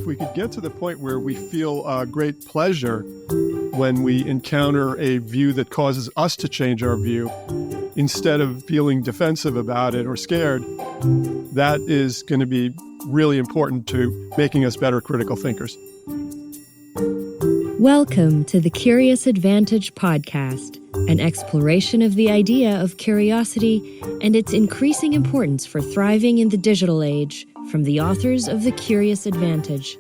if we could get to the point where we feel great pleasure when we encounter a view that causes us to change our view, instead of feeling defensive about it or scared, that is going to be really important to making us better critical thinkers. Welcome to the Curious Advantage podcast, an exploration of the idea of curiosity and its increasing importance for thriving in the digital age, from the authors of The Curious Advantage.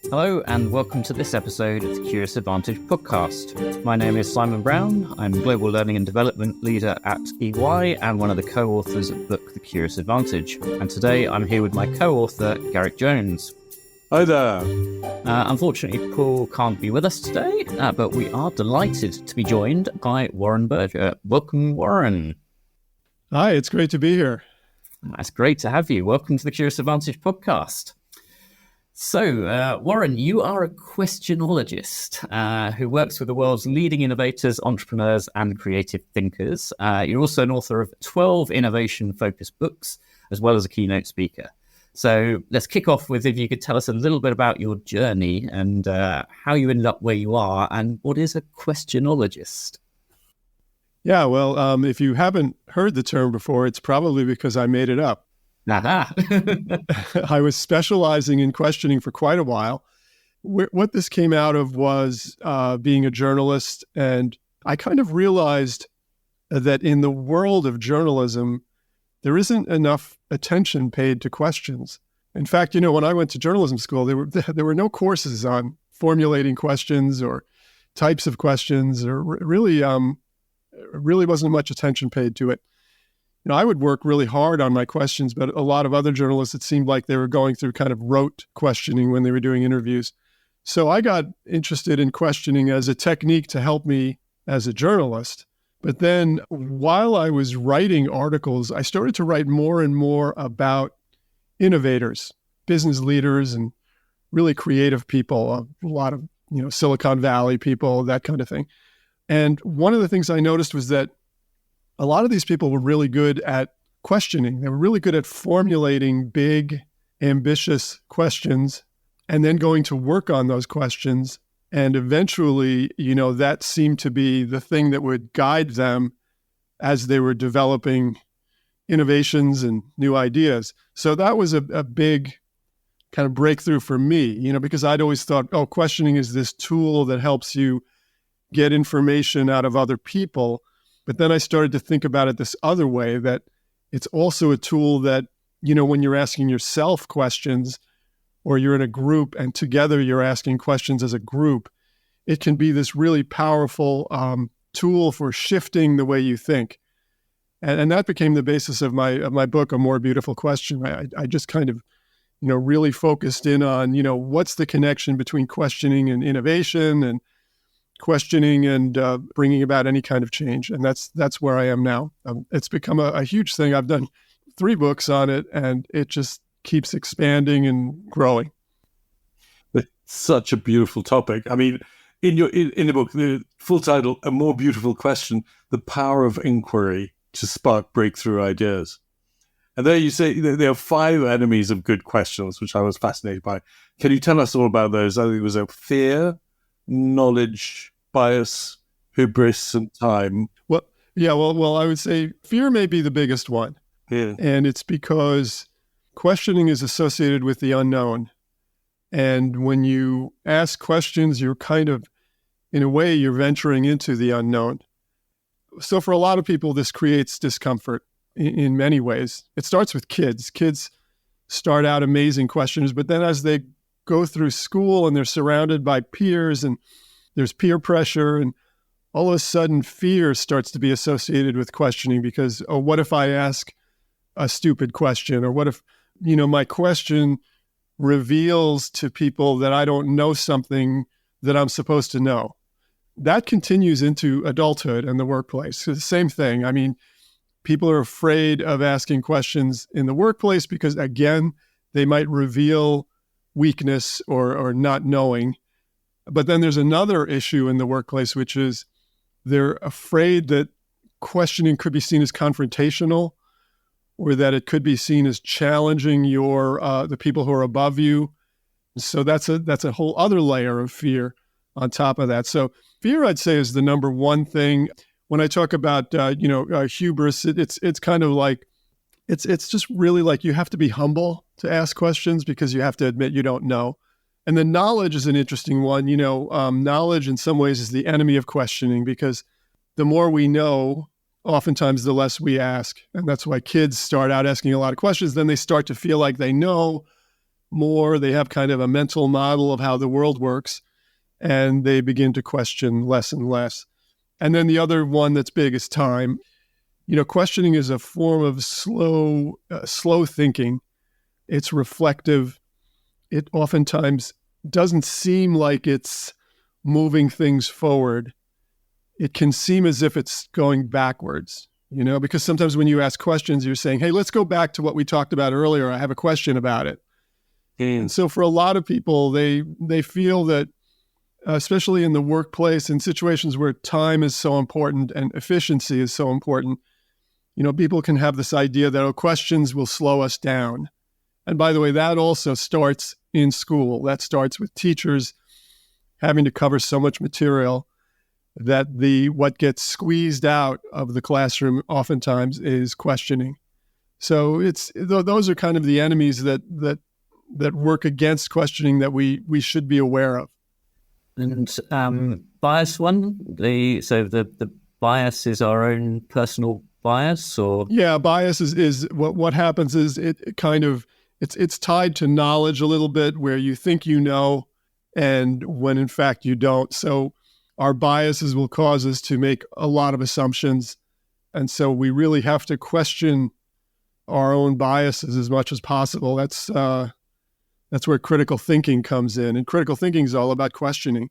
Hello and welcome to this episode of the Curious Advantage podcast. My name is Simon Brown. I'm Global Learning and Development Leader at EY and one of the co-authors of the book The Curious Advantage. And today I'm here with my co-author, Garrick Jones. Hi there. Unfortunately, Paul can't be with us today, but we are delighted to be joined by Warren Berger. Welcome, Warren. Hi, it's great to be here. That's great to have you. Welcome to the Curious Advantage podcast. So, Warren, you are a questionologist who works with the world's leading innovators, entrepreneurs, and creative thinkers. You're also an author of 12 innovation-focused books, as well as a keynote speaker. So let's kick off with if you could tell us a little bit about your journey and how you ended up where you are and what is a questionologist. Yeah, well, if you haven't heard the term before, it's probably because I made it up. Aha. I was specializing in questioning for quite a while. What this came out of was being a journalist, and I kind of realized that in the world of journalism, there isn't enough attention paid to questions. In fact, when I went to journalism school, there were no courses on formulating questions or types of questions, or really wasn't much attention paid to it. I would work really hard on my questions, but a lot of other journalists, it seemed like they were going through kind of rote questioning when they were doing interviews. So I got interested in questioning as a technique to help me as a journalist. But then while I was writing articles, I started to write more and more about innovators, business leaders, and really creative people, a lot of, Silicon Valley people, that kind of thing. And one of the things I noticed was that a lot of these people were really good at questioning. They were really good at formulating big, ambitious questions and then going to work on those questions. And eventually, that seemed to be the thing that would guide them as they were developing innovations and new ideas. So that was a big kind of breakthrough for me, because I'd always thought, questioning is this tool that helps you get information out of other people. But then I started to think about it this other way, that it's also a tool that, when you're asking yourself questions or you're in a group and together you're asking questions as a group, it can be this really powerful tool for shifting the way you think. And that became the basis of my book, A More Beautiful Question. I just kind of, really focused in on, what's the connection between questioning and innovation and questioning and bringing about any kind of change. And that's where I am now. It's become a huge thing. I've done 3 books on it, and it just keeps expanding and growing. It's such a beautiful topic. I mean, in the book, the full title, A More Beautiful Question, The Power of Enquiry to Spark Breakthrough Ideas. And there you say there are 5 enemies of good questions, which I was fascinated by. Can you tell us all about those? I think it was a fear, knowledge, bias, hubris, and time. Well, I would say fear may be the biggest one. Yeah. And it's because questioning is associated with the unknown. And when you ask questions, you're kind of, in a way, you're venturing into the unknown. So for a lot of people, this creates discomfort in many ways. It starts with kids. Kids start out amazing questioners, but then as they go through school and they're surrounded by peers and there's peer pressure, and all of a sudden fear starts to be associated with questioning because, what if I ask a stupid question? Or what if, my question reveals to people that I don't know something that I'm supposed to know? That continues into adulthood and the workplace. So the same thing. I mean, people are afraid of asking questions in the workplace because, again, they might reveal weakness or not knowing. But then there's another issue in the workplace, which is they're afraid that questioning could be seen as confrontational or that it could be seen as challenging the people who are above you. So that's a whole other layer of fear on top of that. So fear, I'd say, is the number one thing. When I talk about hubris, it's kind of like it's just really like you have to be humble to ask questions because you have to admit you don't know. And then knowledge is an interesting one. Knowledge in some ways is the enemy of questioning because the more we know, oftentimes the less we ask. And that's why kids start out asking a lot of questions. Then they start to feel like they know more. They have kind of a mental model of how the world works, and they begin to question less and less. And then the other one that's big is time. Questioning is a form of slow thinking. It's reflective. It oftentimes doesn't seem like it's moving things forward. It can seem as if it's going backwards, because sometimes when you ask questions, you're saying, hey, let's go back to what we talked about earlier. I have a question about it. And so for a lot of people, they feel that, especially in the workplace, in situations where time is so important and efficiency is so important, people can have this idea that questions will slow us down. And by the way, that also starts in school. That starts with teachers having to cover so much material that what gets squeezed out of the classroom oftentimes is questioning. So those are kind of the enemies that work against questioning that we should be aware of. And bias one, the bias is our own personal bias, or bias is what happens is it kind of it's tied to knowledge a little bit, where you think you know, and when in fact you don't. So our biases will cause us to make a lot of assumptions, and so we really have to question our own biases as much as possible. That's where critical thinking comes in. And critical thinking is all about questioning.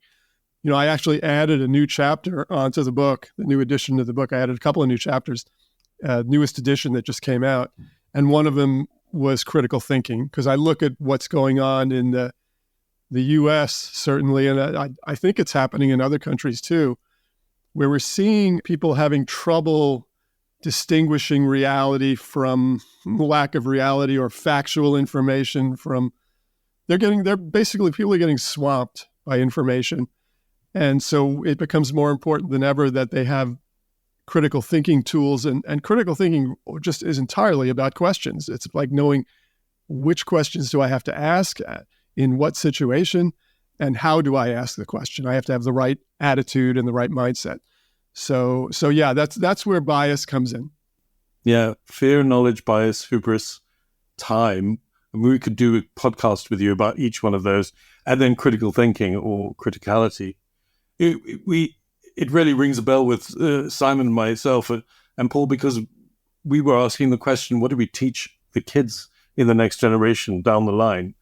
I actually added a new chapter onto the book, the new edition of the book. I added a couple of new chapters, newest edition that just came out. And one of them was critical thinking, because I look at what's going on in the U.S., certainly, and I think it's happening in other countries too, where we're seeing people having trouble distinguishing reality from lack of reality, or factual information from people are getting swamped by information. And so it becomes more important than ever that they have critical thinking tools, and critical thinking just is entirely about questions. It's like knowing which questions do I have to ask, in what situation, and how do I ask the question. I have to have the right attitude and the right mindset. So yeah, that's where bias comes in. Yeah, fear, knowledge, bias, hubris, time. We could do a podcast with you about each one of those, and then critical thinking or criticality. It really rings a bell with Simon and myself and Paul, because we were asking the question, what do we teach the kids in the next generation down the line,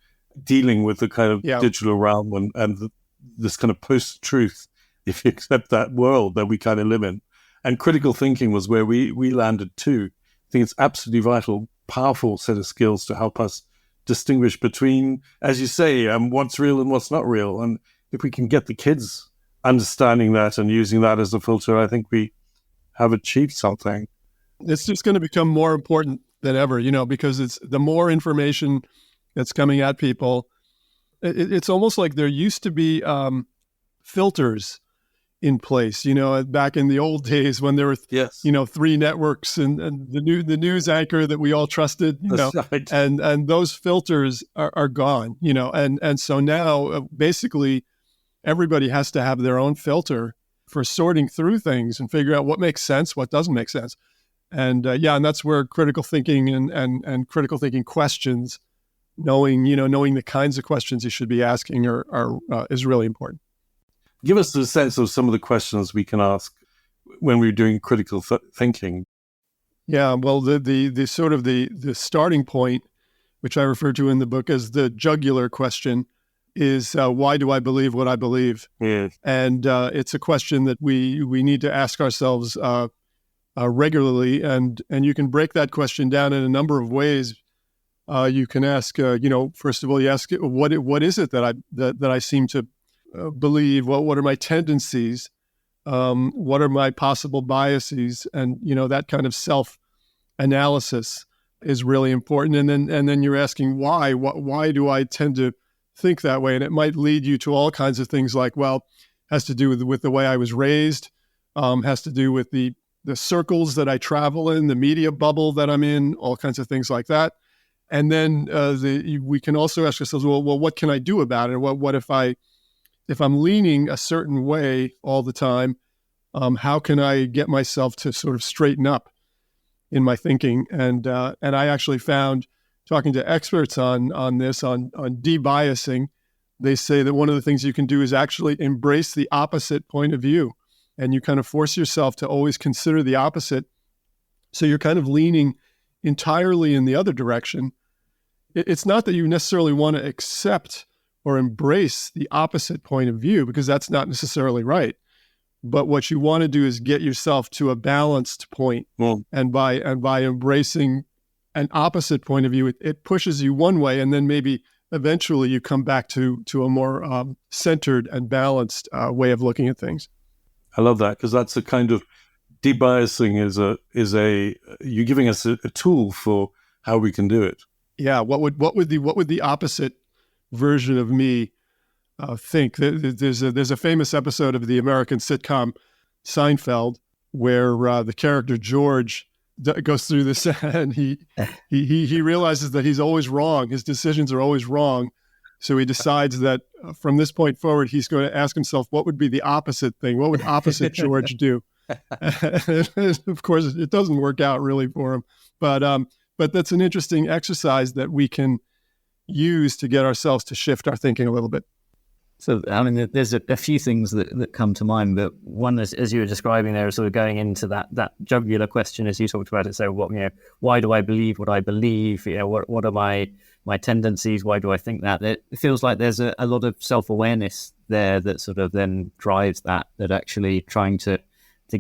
dealing with the kind of digital realm and this kind of post-truth, if you accept that world that we kind of live in. And critical thinking was where we landed too. I think it's absolutely vital, powerful set of skills to help us distinguish between, as you say, what's real and what's not real. And if we can get the kids understanding that and using that as a filter, I think we have achieved something. It's just going to become more important than ever, because it's the more information that's coming at people. It's almost like there used to be filters in place, back in the old days when there were, three networks and the news anchor that we all trusted, right. and those filters are gone, and so now basically everybody has to have their own filter for sorting through things and figure out what makes sense, what doesn't make sense. And and that's where critical thinking and critical thinking questions, knowing the kinds of questions you should be asking is really important. Give us a sense of some of the questions we can ask when we're doing critical thinking. Yeah, well, the sort of the starting point, which I refer to in the book as the jugular question, is why do I believe what I believe? Yeah. And it's a question that we need to ask ourselves regularly, and you can break that question down in a number of ways. You can ask, first of all, you ask what is it that I seem to believe? What are my tendencies? What are my possible biases? And that kind of self-analysis. is really important. And then you're asking why do I tend to think that way? And it might lead you to all kinds of things like, well, has to do with the way I was raised, has to do with the circles that I travel in, the media bubble that I'm in, all kinds of things like that. And then we can also ask ourselves, well, what can I do about it? What if I'm leaning a certain way all the time? How can I get myself to sort of straighten up in my thinking? And I actually found, talking to experts on debiasing, they say that one of the things you can do is actually embrace the opposite point of view, and you kind of force yourself to always consider the opposite. So you're kind of leaning entirely in the other direction. It's not that you necessarily want to accept or embrace the opposite point of view, because that's not necessarily right. But what you want to do is get yourself to a balanced point. Well, And by embracing an opposite point of view, it pushes you one way, and then maybe eventually you come back to a more centered and balanced way of looking at things. I love that, because that's a kind of debiasing is a you're giving us a tool for how we can do it. Yeah. What would the opposite version of me think? There's a famous episode of the American sitcom Seinfeld where the character George goes through this, and he realizes that he's always wrong. His decisions are always wrong. So he decides that from this point forward, he's going to ask himself, what would be the opposite thing? What would opposite George do? And of course, it doesn't work out really for him. But that's an interesting exercise that we can use to get ourselves to shift our thinking a little bit. So, I mean, there's a few things that come to mind, but one, as you were describing there, is sort of going into that jugular question, as you talked about it. So, why do I believe what I believe? What are my tendencies? Why do I think that? It feels like there's a lot of self-awareness there that sort of then drives that actually trying to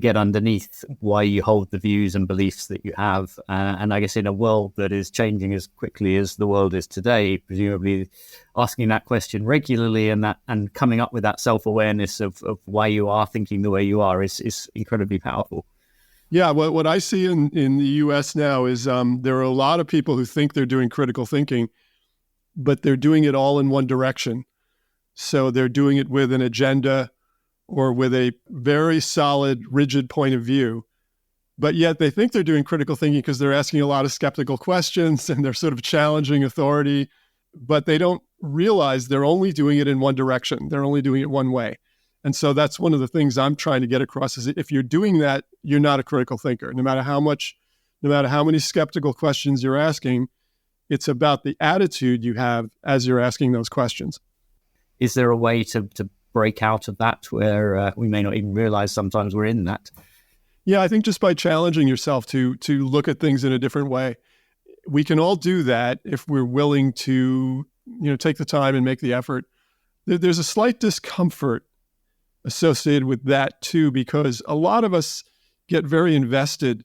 get underneath why you hold the views and beliefs that you have. And I guess in a world that is changing as quickly as the world is today, presumably asking that question regularly and coming up with that self-awareness of why you are thinking the way you are is incredibly powerful. Yeah, what I see in the U.S. now is there are a lot of people who think they're doing critical thinking, but they're doing it all in one direction. So they're doing it with an agenda or with a very solid, rigid point of view. But yet they think they're doing critical thinking because they're asking a lot of skeptical questions and they're sort of challenging authority, but they don't realize they're only doing it in one direction. They're only doing it one way. And so that's one of the things I'm trying to get across is if you're doing that, you're not a critical thinker. No matter how many skeptical questions you're asking, it's about the attitude you have as you're asking those questions. Is there a way to break out of that where we may not even realize sometimes we're in that? Yeah, I think just by challenging yourself to look at things in a different way. We can all do that if we're willing to, take the time and make the effort. There's a slight discomfort associated with that too, because a lot of us get very invested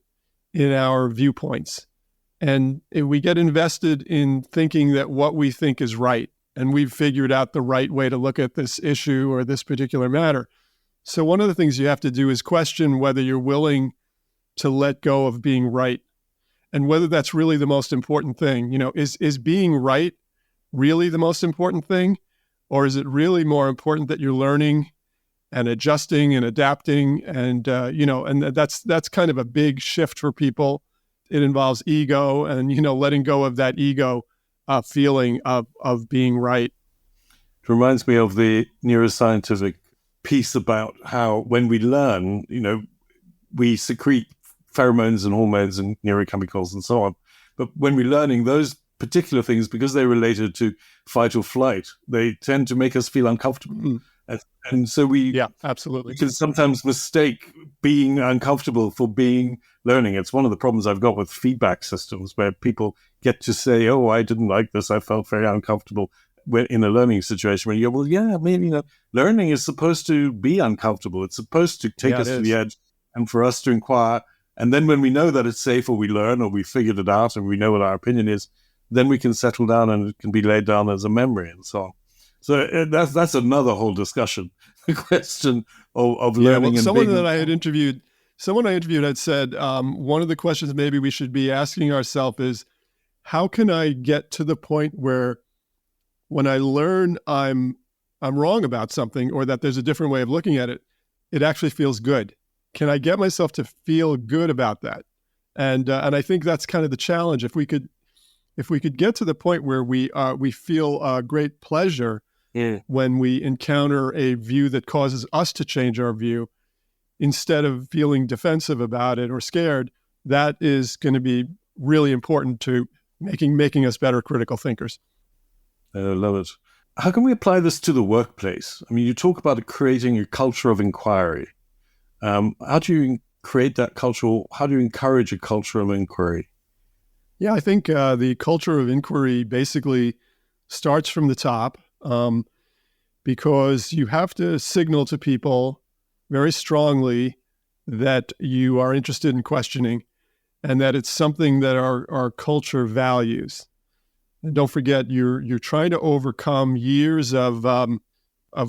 in our viewpoints. And we get invested in thinking that what we think is right, and we've figured out the right way to look at this issue or this particular matter. So one of the things you have to do is question whether you're willing to let go of being right, and whether that's really the most important thing. Is being right really the most important thing? Or is it really more important that you're learning and adjusting and adapting? And, and that's kind of a big shift for people. It involves ego and, letting go of that ego feeling of being right. It reminds me of the neuroscientific piece about how when we learn, we secrete pheromones and hormones and neurochemicals and so on. But when we're learning those particular things, because they're related to fight or flight, they tend to make us feel uncomfortable. Mm-hmm. And so absolutely. We can sometimes mistake being uncomfortable for being learning. It's one of the problems I've got with feedback systems, where people get to say, "Oh, I didn't like this. I felt very uncomfortable." In a learning situation, where you go, "Well, yeah, learning is supposed to be uncomfortable. It's supposed to take us to the edge and for us to inquire. And then when we know that it's safe, or we learn, or we figured it out, and we know what our opinion is, then we can settle down and it can be laid down as a memory and so on." So that's another whole discussion, the question of learning. And someone I interviewed had said one of the questions maybe we should be asking ourselves is, how can I get to the point where when I learn I'm wrong about something, or that there's a different way of looking at it, it actually feels good? Can I get myself to feel good about that? And I think that's kind of the challenge. If we could get to the point where we feel great pleasure when we encounter a view that causes us to change our view, instead of feeling defensive about it or scared, that is going to be really important to making us better critical thinkers. I love it. How can we apply this to the workplace? I mean, you talk about creating a culture of inquiry. How do you create that culture? How do you encourage a culture of inquiry? Yeah, I think the culture of inquiry basically starts from the top, because you have to signal to people very strongly that you are interested in questioning and that it's something that our culture values. And don't forget, you're trying to overcome years of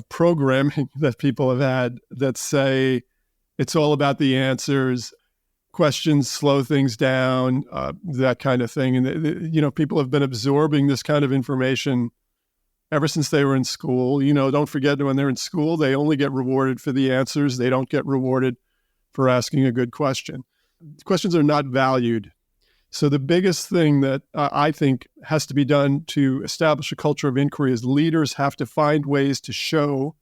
programming that people have had that say it's all about the answers, questions slow things down, that kind of thing. And people have been absorbing this kind of information ever since they were in school. Don't forget, when they're in school, they only get rewarded for the answers. They don't get rewarded for asking a good question. Questions are not valued. So the biggest thing that I think has to be done to establish a culture of inquiry is leaders have to find ways to show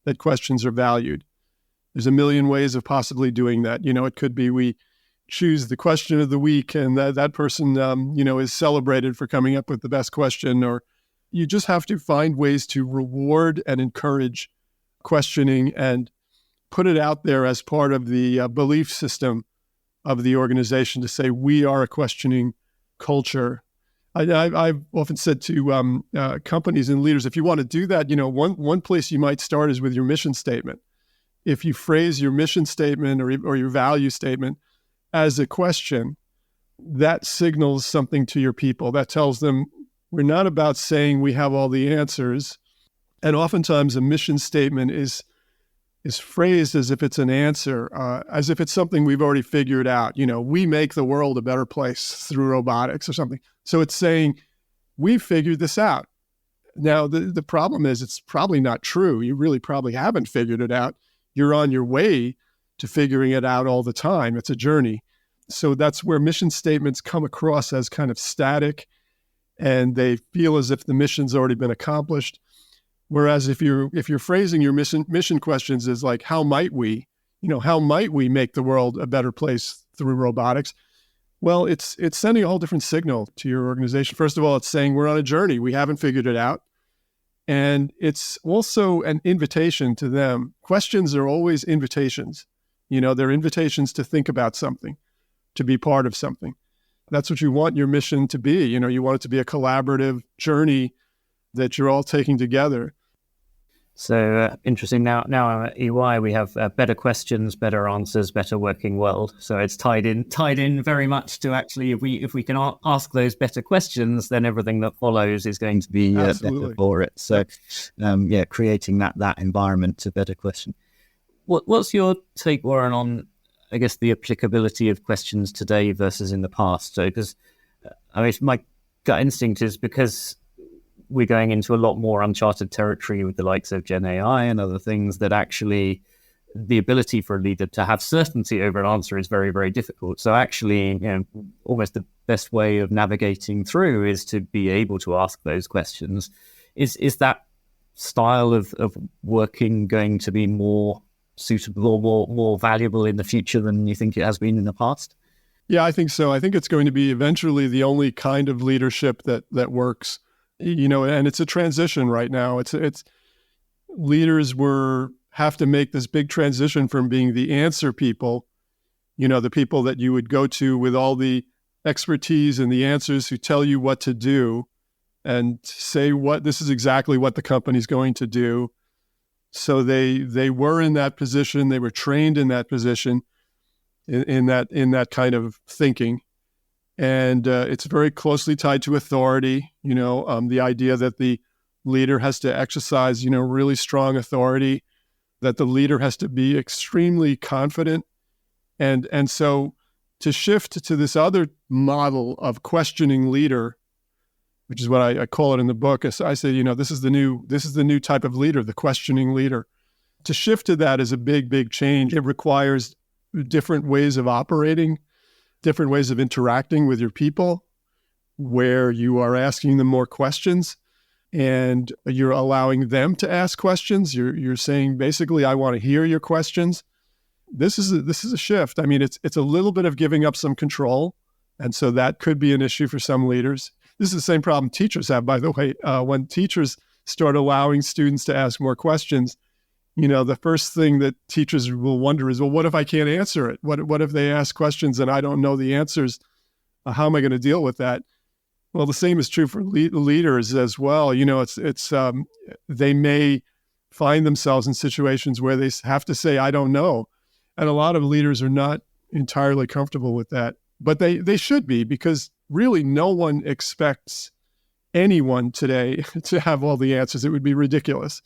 that questions are valued. There's a million ways of possibly doing that. It could be we choose the question of the week, and that person, is celebrated for coming up with the best question. Or you just have to find ways to reward and encourage questioning and put it out there as part of the belief system of the organization, to say we are a questioning culture. I've often said to companies and leaders, if you want to do that, one place you might start is with your mission statement. If you phrase your mission statement or your value statement as a question, that signals something to your people. That tells them we're not about saying we have all the answers. And oftentimes a mission statement is phrased as if it's an answer, as if it's something we've already figured out. We make the world a better place through robotics or something. So it's saying, we figured this out. Now, the problem is it's probably not true. You really probably haven't figured it out. You're on your way to figuring it out all the time. It's a journey. So that's where mission statements come across as kind of static, and they feel as if the mission's already been accomplished. Whereas if you're phrasing your mission questions as like, how might we make the world a better place through robotics? Well, it's sending a whole different signal to your organization. First of all, it's saying we're on a journey. We haven't figured it out. And it's also an invitation to them. Questions are always invitations. They're invitations to think about something, to be part of something. That's what you want your mission to be. You want it to be a collaborative journey that you're all taking together. So interesting. Now at EY we have better questions, better answers, better working world. So it's tied in very much to actually if we can ask those better questions, then everything that follows is going to be better for it. So creating that environment to better question. What's your take, Warren, on I guess the applicability of questions today versus in the past? So because my gut instinct is because we're going into a lot more uncharted territory with the likes of Gen AI and other things, that actually the ability for a leader to have certainty over an answer is very, very difficult. So actually, almost the best way of navigating through is to be able to ask those questions. Is that style of working going to be more suitable or more valuable in the future than you think it has been in the past? Yeah, I think so. I think it's going to be eventually the only kind of leadership that works. And it's a transition right now. It's leaders have to make this big transition from being the answer people, the people that you would go to with all the expertise and the answers, who tell you what to do and say this is exactly what the company's going to do. So they were in that position. They were trained in that position, in that kind of thinking. And it's very closely tied to authority, the idea that the leader has to exercise, really strong authority, that the leader has to be extremely confident. And so to shift to this other model of questioning leader which is what I call it in the book. I say, this is the new type of leader, the questioning leader. To shift to that is a big, big change. It requires different ways of operating, different ways of interacting with your people, where you are asking them more questions and you're allowing them to ask questions. You're saying, basically, I want to hear your questions. This is a shift. I mean, it's a little bit of giving up some control. And so that could be an issue for some leaders. This is the same problem teachers have, by the way. When teachers start allowing students to ask more questions, the first thing that teachers will wonder is, well, what if I can't answer it? What if they ask questions and I don't know the answers? How am I going to deal with that? Well, the same is true for leaders as well. They may find themselves in situations where they have to say, I don't know. And a lot of leaders are not entirely comfortable with that. But they should be, because really no one expects anyone today to have all the answers. It would be ridiculous.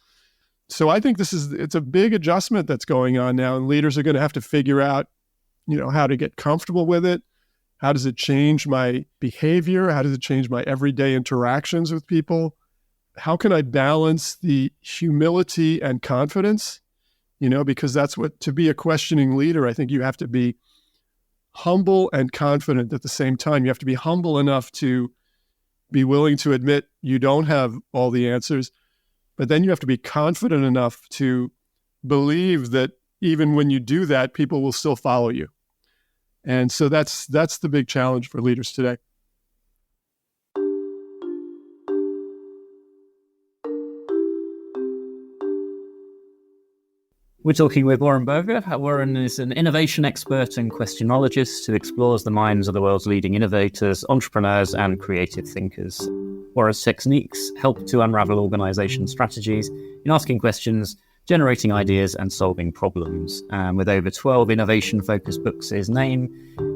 So I think it's a big adjustment that's going on now, and leaders are going to have to figure out, how to get comfortable with it. How does it change my behavior? How does it change my everyday interactions with people? How can I balance the humility and confidence? Because that's to be a questioning leader, I think you have to be humble and confident at the same time. You have to be humble enough to be willing to admit you don't have all the answers, but then you have to be confident enough to believe that even when you do that, people will still follow you. And so that's the big challenge for leaders today. We're talking with Warren Berger. Warren is an innovation expert and questionologist who explores the minds of the world's leading innovators, entrepreneurs, and creative thinkers. Warren's techniques help to unravel organization strategies in asking questions, generating ideas, and solving problems. With over 12 innovation-focused books to his name,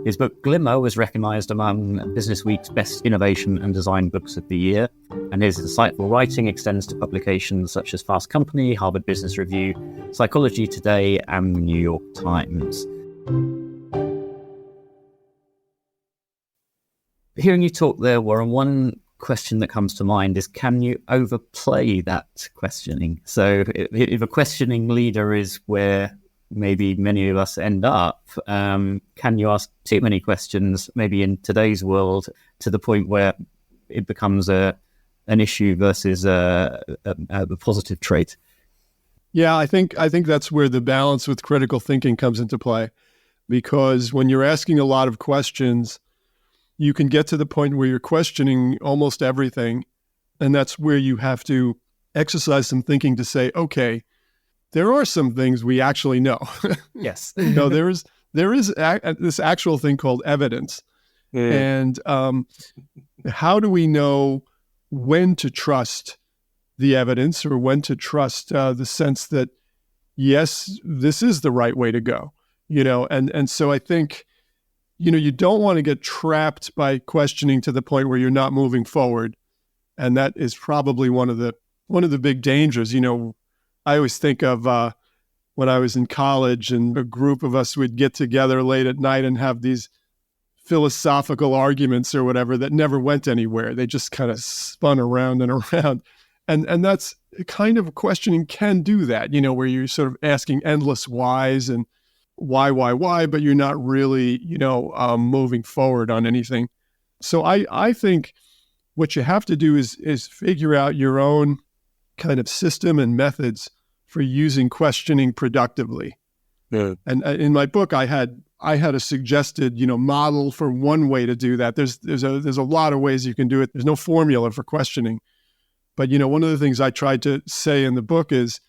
his book Glimmer was recognized among Business Week's best innovation and design books of the year, and his insightful writing extends to publications such as Fast Company, Harvard Business Review, Psychology Today, and the New York Times. Hearing you talk there, Warren, one question that comes to mind is, can you overplay that questioning? So if a questioning leader is where maybe many of us end up, can you ask too many questions, maybe in today's world, to the point where it becomes an issue versus a positive trait? Yeah, I think that's where the balance with critical thinking comes into play, because when you're asking a lot of questions, you can get to the point where you're questioning almost everything. And that's where you have to exercise some thinking to say, okay, there are some things we actually know. Yes. There is this actual thing called evidence. And how do we know when to trust the evidence, or when to trust the sense that, yes, this is the right way to go? And so I think, you don't want to get trapped by questioning to the point where you're not moving forward. And that is probably one of the big dangers. I always think of when I was in college and a group of us would get together late at night and have these philosophical arguments or whatever that never went anywhere. They just kind of spun around and around. And that's kind of questioning can do that, where you're sort of asking endless whys and why, but you're not really, moving forward on anything. So I think what you have to do is figure out your own kind of system and methods for using questioning productively. Yeah. And in my book, I had a suggested, model for one way to do that. There's a lot of ways you can do it. There's no formula for questioning. But, one of the things I tried to say in the book is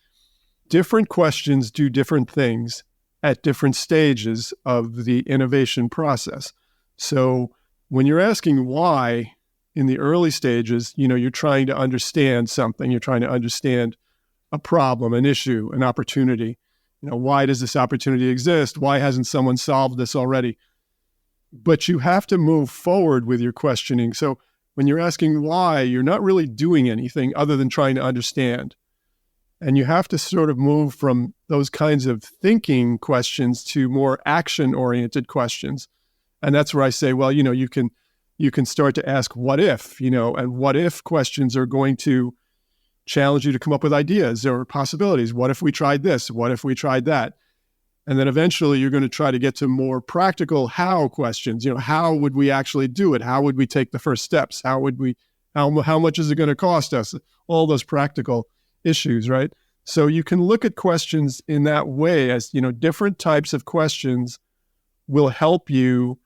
different questions do different things at different stages of the innovation process. So when you're asking why in the early stages, you're trying to understand something. You're trying to understand a problem, an issue, an opportunity. Why does this opportunity exist? Why hasn't someone solved this already? But you have to move forward with your questioning. So when you're asking why, you're not really doing anything other than trying to understand. And you have to sort of move from those kinds of thinking questions to more action-oriented questions. And that's where I say, well, you can you can start to ask what if, and what if questions are going to challenge you to come up with ideas or possibilities. What if we tried this? What if we tried that? And then eventually you're going to try to get to more practical how questions. How would we actually do it? How would we take the first steps? How much is it going to cost us? All those practical issues, right? So you can look at questions in that way as, different types of questions will help you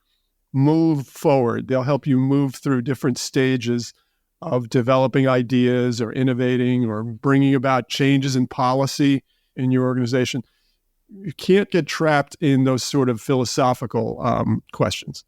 move forward. They'll help you move through different stages of developing ideas or innovating or bringing about changes in policy in your organization. You can't get trapped in those sort of philosophical questions.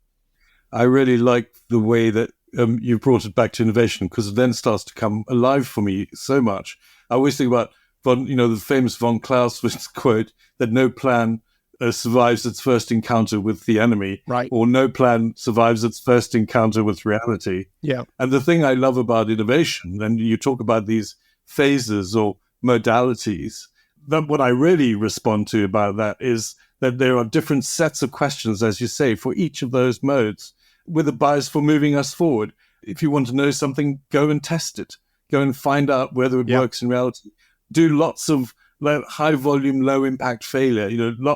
I really like the way that you brought it back to innovation, because it then starts to come alive for me so much. I always think about the famous von Clausewitz quote that no plan survives its first encounter with the enemy, right? Or no plan survives its first encounter with reality. Yeah. And the thing I love about innovation, and you talk about these phases or modalities, that what I really respond to about that is that there are different sets of questions, as you say, for each of those modes, with a bias for moving us forward. If you want to know something, go and test it. Go and find out whether it works in reality. Do lots of high volume, low impact failure,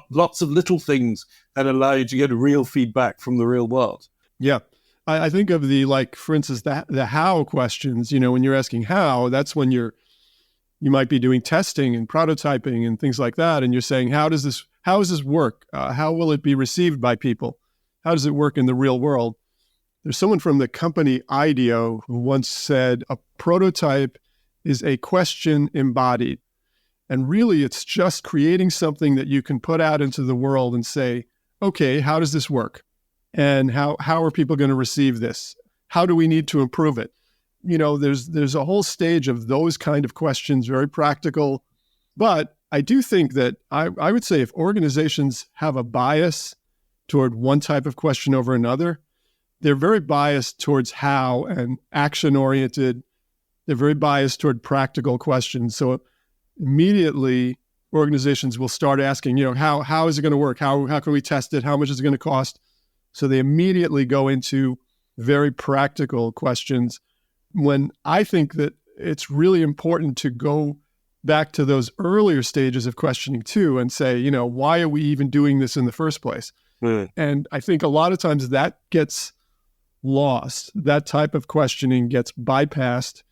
lots of little things that allow you to get real feedback from the real world. Yeah. I think of for instance, the how questions, when you're asking how, that's when you might be doing testing and prototyping and things like that. And you're saying, how does this work? How will it be received by people? How does it work in the real world? There's someone from the company IDEO who once said, a prototype is a question embodied. And really, it's just creating something that you can put out into the world and say, okay, how does this work? And how are people going to receive this? How do we need to improve it? There's a whole stage of those kind of questions, very practical. But I do think that I would say if organizations have a bias toward one type of question over another, they're very biased towards how and action-oriented. They're very biased toward practical questions. So immediately organizations will start asking, how is it going to work? How can we test it? How much is it going to cost? So they immediately go into very practical questions, when I think that it's really important to go back to those earlier stages of questioning too and say, why are we even doing this in the first place? Mm. And I think a lot of times that gets lost. That type of questioning gets bypassed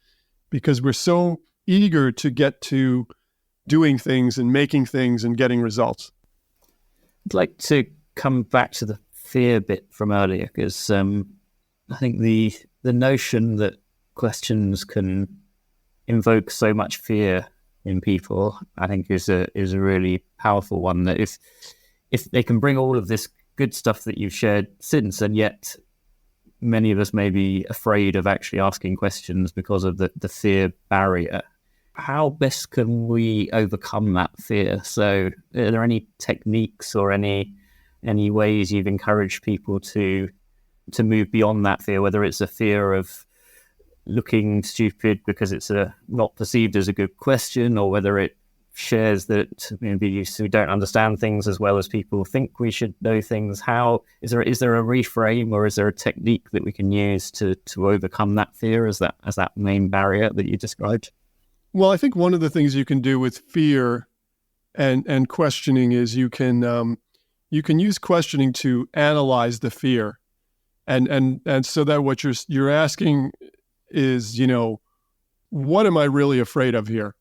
because we're so eager to get to doing things and making things and getting results. I'd like to come back to the fear bit from earlier, because I think the notion that questions can invoke so much fear in people, I think is a really powerful one. That if they can bring all of this good stuff that you've shared since, and yet many of us may be afraid of actually asking questions because of the fear barrier, how best can we overcome that fear? So are there any techniques or any ways you've encouraged people to move beyond that fear, whether it's a fear of looking stupid because it's not perceived as a good question, or whether it shares that maybe we don't understand things as well as people think we should know things? How is there a reframe, or is there a technique that we can use to overcome that fear as that main barrier that you described? Well, I think one of the things you can do with fear and questioning is you can use questioning to analyze the fear, and so that what you're asking is, what am I really afraid of here?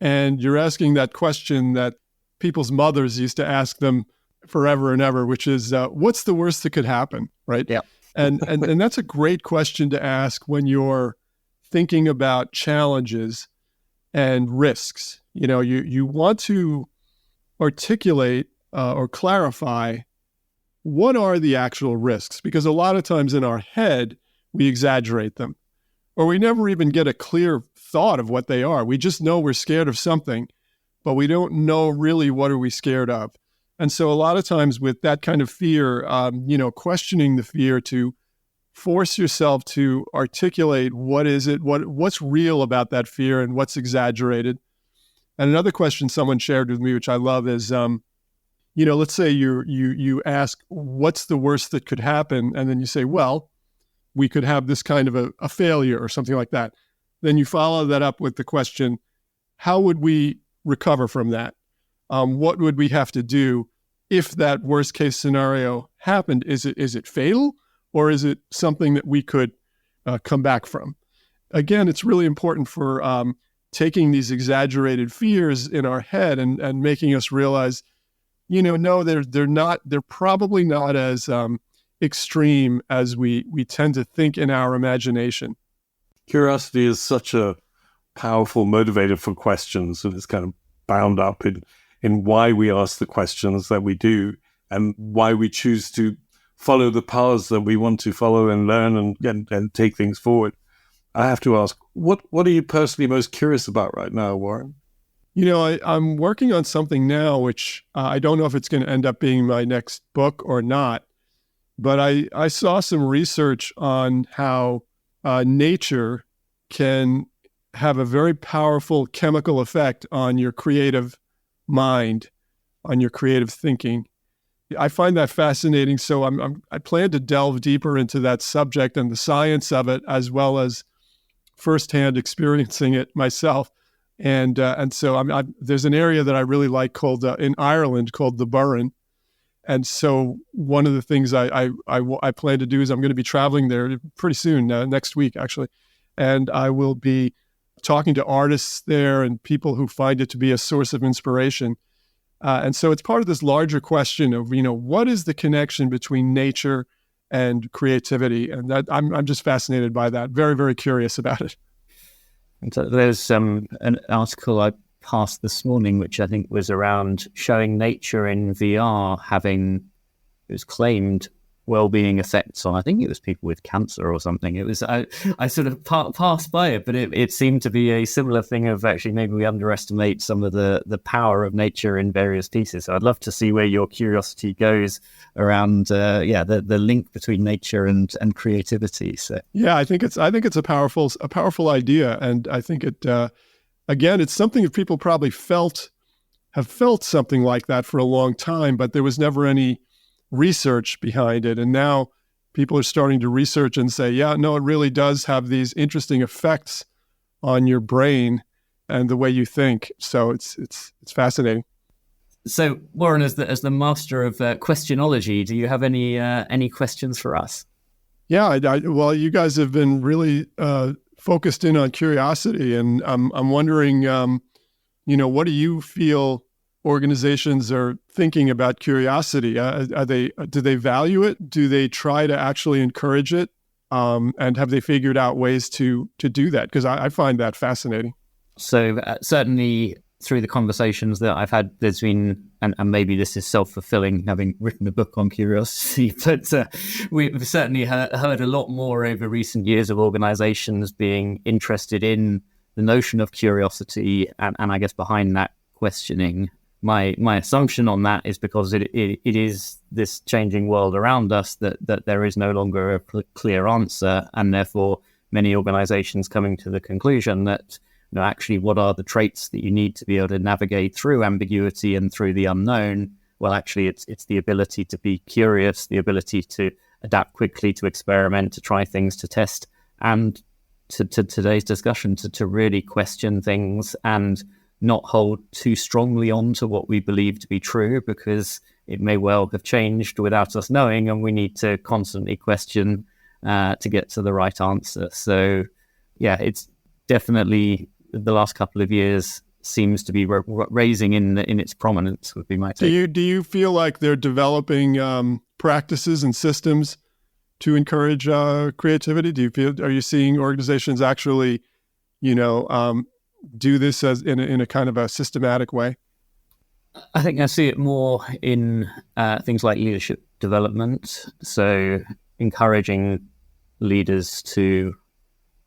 And you're asking that question that people's mothers used to ask them forever and ever, which is, what's the worst that could happen, right? Yeah. And that's a great question to ask when you're thinking about challenges and risks. You want to articulate or clarify what are the actual risks, because a lot of times in our head, we exaggerate them, or we never even get a clear thought of what they are. We just know we're scared of something, but we don't know really what are we scared of. And so a lot of times with that kind of fear, questioning the fear to force yourself to articulate what is it, what's real about that fear and what's exaggerated. And another question someone shared with me, which I love, is, let's say you ask, what's the worst that could happen? And then you say, well, we could have this kind of a failure or something like that. Then you follow that up with the question, how would we recover from that? What would we have to do if that worst case scenario happened? Is it fatal, or is it something that we could come back from? Again, it's really important for taking these exaggerated fears in our head and making us realize, no, they're probably not as extreme as we tend to think in our imagination. Curiosity is such a powerful motivator for questions, and it's kind of bound up in why we ask the questions that we do and why we choose to follow the paths that we want to follow and learn and take things forward. I have to ask, what are you personally most curious about right now, Warren? I'm working on something now, which I don't know if it's going to end up being my next book or not, but I saw some research on how nature can have a very powerful chemical effect on your creative mind, on your creative thinking. I find that fascinating. So I plan to delve deeper into that subject and the science of it, as well as firsthand experiencing it myself. And so there's an area that I really like called in Ireland called the Burren. And so one of the things I plan to do is I'm going to be traveling there pretty soon, next week actually, and I will be talking to artists there and people who find it to be a source of inspiration. And so it's part of this larger question of, what is the connection between nature and creativity? And that I'm just fascinated by that. Very, very curious about it. And so there's an article I passed this morning, which I think was around showing nature in VR it was claimed well-being effects on, I think it was people with cancer or something. It was, I sort of passed by it, but it seemed to be a similar thing of actually maybe we underestimate some of the power of nature in various pieces. So I'd love to see where your curiosity goes around, the link between nature and creativity. So yeah, I think it's a powerful idea, and I think it again, it's something that people probably have felt something like that for a long time, but there was never any research behind it. And now people are starting to research and say, yeah, no, it really does have these interesting effects on your brain and the way you think. So it's fascinating. So Warren, as the master of questionology, do you have any questions for us? Yeah, well, you guys have been really focused in on curiosity, and I'm wondering, what do you feel organizations are thinking about curiosity? Do they value it? Do they try to actually encourage it? And have they figured out ways to do that? Because I find that fascinating. So certainly through the conversations that I've had, there's been, and maybe this is self-fulfilling, having written a book on curiosity, but we've certainly heard a lot more over recent years of organizations being interested in the notion of curiosity, and I guess behind that questioning. My assumption on that is because it is this changing world around us that there is no longer a clear answer, and therefore many organizations coming to the conclusion that actually what are the traits that you need to be able to navigate through ambiguity and through the unknown? Well, actually it's the ability to be curious, the ability to adapt quickly, to experiment, to try things, to test, and to today's discussion to really question things and not hold too strongly on to what we believe to be true, because it may well have changed without us knowing, and we need to constantly question to get to the right answer. So yeah, it's definitely the last couple of years seems to be raising in its prominence, would be my take. Do you feel like they're developing practices and systems to encourage creativity? Are you seeing organizations actually, do this as in a kind of a systematic way? I think I see it more in things like leadership development. So encouraging leaders to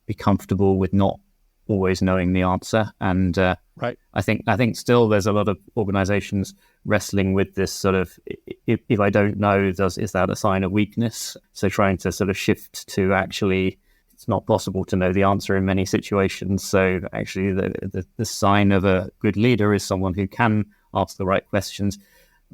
be comfortable with not always knowing the answer. And right. I think still there's a lot of organizations wrestling with this sort of, if I don't know, is that a sign of weakness? So trying to sort of shift to actually, it's not possible to know the answer in many situations. So actually the sign of a good leader is someone who can ask the right questions.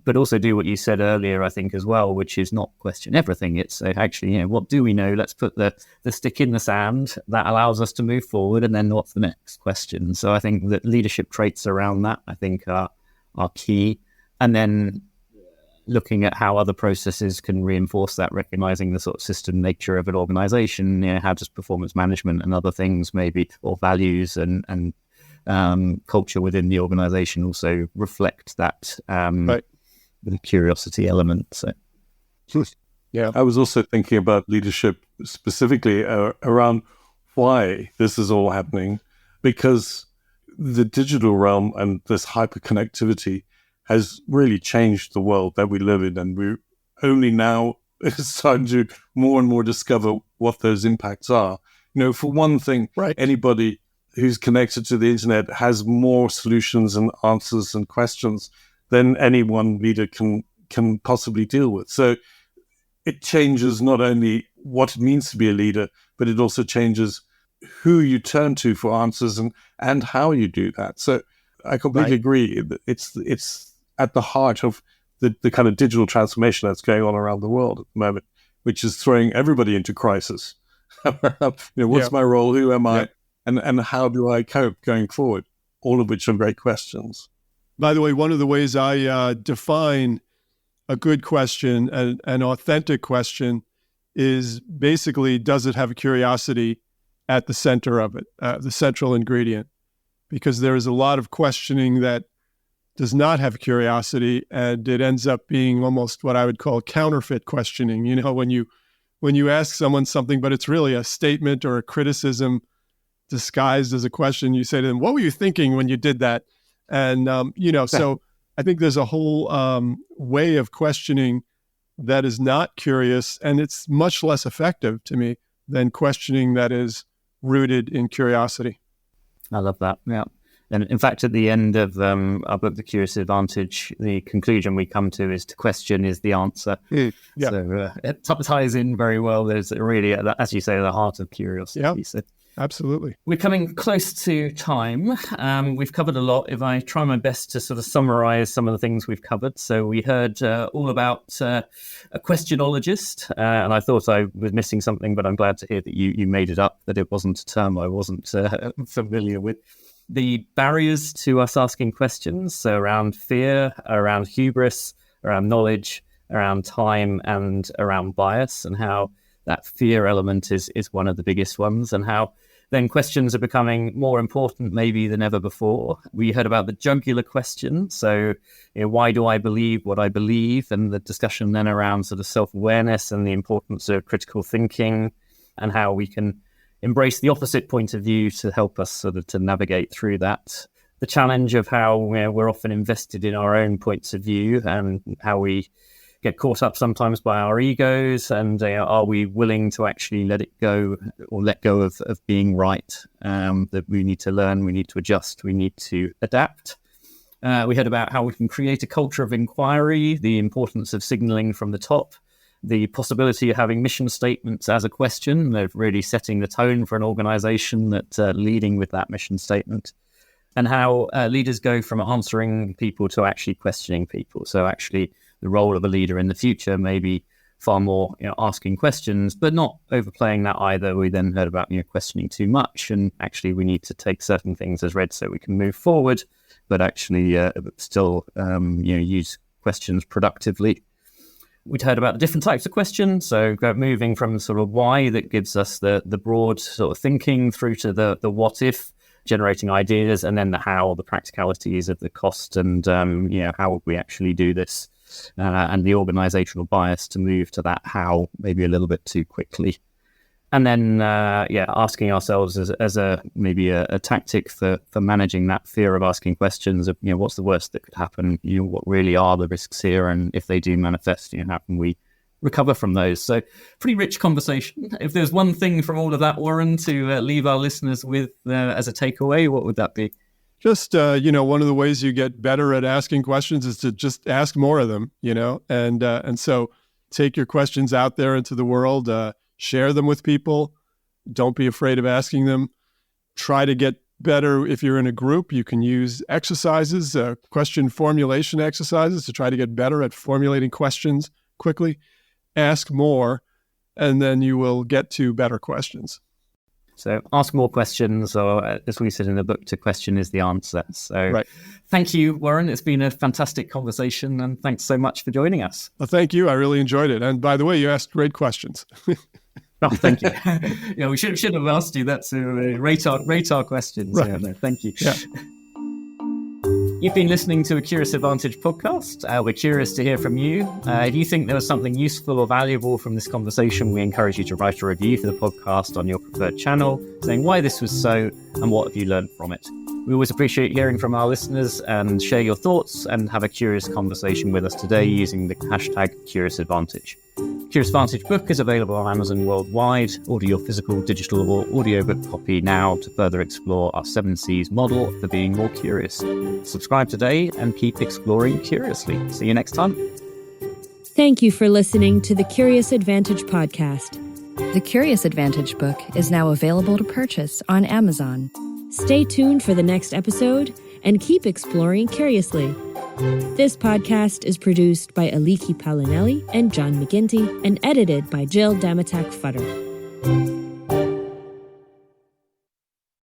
but also do what you said earlier, I think, as well, which is not question everything. It's actually, what do we know? Let's put the stick in the sand. That allows us to move forward. And then what's the next question? So I think that leadership traits around that, I think, are key. And then looking at how other processes can reinforce that, recognizing the sort of system nature of an organization, how does performance management and other things maybe, or values and culture within the organization also reflect that the curiosity element. So, yeah, I was also thinking about leadership specifically around why this is all happening, because the digital realm and this hyperconnectivity has really changed the world that we live in, and we're only now starting to more and more discover what those impacts are. For one thing, anybody who's connected to the internet has more solutions and answers and questions than any one leader can possibly deal with. So it changes not only what it means to be a leader, but it also changes who you turn to for answers and how you do that. So I completely agree. It's at the heart of the kind of digital transformation that's going on around the world at the moment, which is throwing everybody into crisis. What's my role? Who am I? And how do I cope going forward? All of which are great questions. By the way, one of the ways I define a good question, an authentic question, is basically, does it have a curiosity at the center of it, the central ingredient? Because there is a lot of questioning that does not have curiosity, and it ends up being almost what I would call counterfeit questioning. When you ask someone something, but it's really a statement or a criticism disguised as a question, you say to them, "What were you thinking when you did that?" And so I think there's a whole way of questioning that is not curious, and it's much less effective to me than questioning that is rooted in curiosity. I love that. Yeah. And in fact, at the end of our book, The Curious Advantage, the conclusion we come to is to question is the answer. Yeah. So it ties in very well. There's really, as you say, the heart of curiosity. Yeah, so absolutely. We're coming close to time. We've covered a lot. If I try my best to sort of summarize some of the things we've covered. So we heard all about a questionologist, and I thought I was missing something, but I'm glad to hear that you made it up, that it wasn't a term I wasn't familiar with. The barriers to us asking questions, so around fear, around hubris, around knowledge, around time, and around bias, and how that fear element is one of the biggest ones, and how then questions are becoming more important maybe than ever before. We heard about the jugular question, so why do I believe what I believe, and the discussion then around sort of self-awareness and the importance of critical thinking, and how we can embrace the opposite point of view to help us sort of to navigate through that. The challenge of how we're often invested in our own points of view, and how we get caught up sometimes by our egos, and are we willing to actually let it go, or let go of being right, that we need to learn, we need to adjust, we need to adapt. We heard about how we can create a culture of inquiry, the importance of signaling from the top, the possibility of having mission statements as a question, of really setting the tone for an organization that's leading with that mission statement, and how leaders go from answering people to actually questioning people. So actually the role of a leader in the future may be far more asking questions, but not overplaying that either. We then heard about questioning too much, and actually we need to take certain things as read so we can move forward, but actually still use questions productively. We'd heard about the different types of questions, so moving from sort of why, that gives us the broad sort of thinking, through to the what if, generating ideas, and then the how, the practicalities of the cost, and how would we actually do this, and the organizational bias to move to that how maybe a little bit too quickly. And then, asking ourselves as a tactic for managing that fear of asking questions of, what's the worst that could happen? What really are the risks here? And if they do manifest, how can we recover from those? So pretty rich conversation. If there's one thing from all of that, Warren, to leave our listeners with as a takeaway, what would that be? Just, one of the ways you get better at asking questions is to just ask more of them, and so take your questions out there into the world, share them with people. Don't be afraid of asking them. Try to get better if you're in a group. You can use exercises, question formulation exercises to try to get better at formulating questions quickly. Ask more, and then you will get to better questions. So ask more questions, or as we said in the book, to question is the answer. So right. Thank you, Warren. It's been a fantastic conversation, and thanks so much for joining us. Well, thank you. I really enjoyed it. And by the way, you asked great questions. Oh, thank you. Yeah, we should have asked you that to rate our questions. Right. Yeah, no, thank you. Yeah. You've been listening to a Curious Advantage podcast. We're curious to hear from you. If you think there was something useful or valuable from this conversation, we encourage you to write a review for the podcast on your preferred channel, saying why this was so and what have you learned from it. We always appreciate hearing from our listeners, and share your thoughts and have a curious conversation with us today using the hashtag #CuriousAdvantage. Curious Advantage book is available on Amazon worldwide. Order your physical, digital, or audiobook copy now to further explore our 7 C's model for being more curious. Subscribe today and keep exploring curiously. See you next time. Thank you for listening to the Curious Advantage podcast. The Curious Advantage book is now available to purchase on Amazon. Stay tuned for the next episode and keep exploring curiously. This podcast is produced by Aliki Palinelli and John McGinty and edited by Jill Damatak-Futter.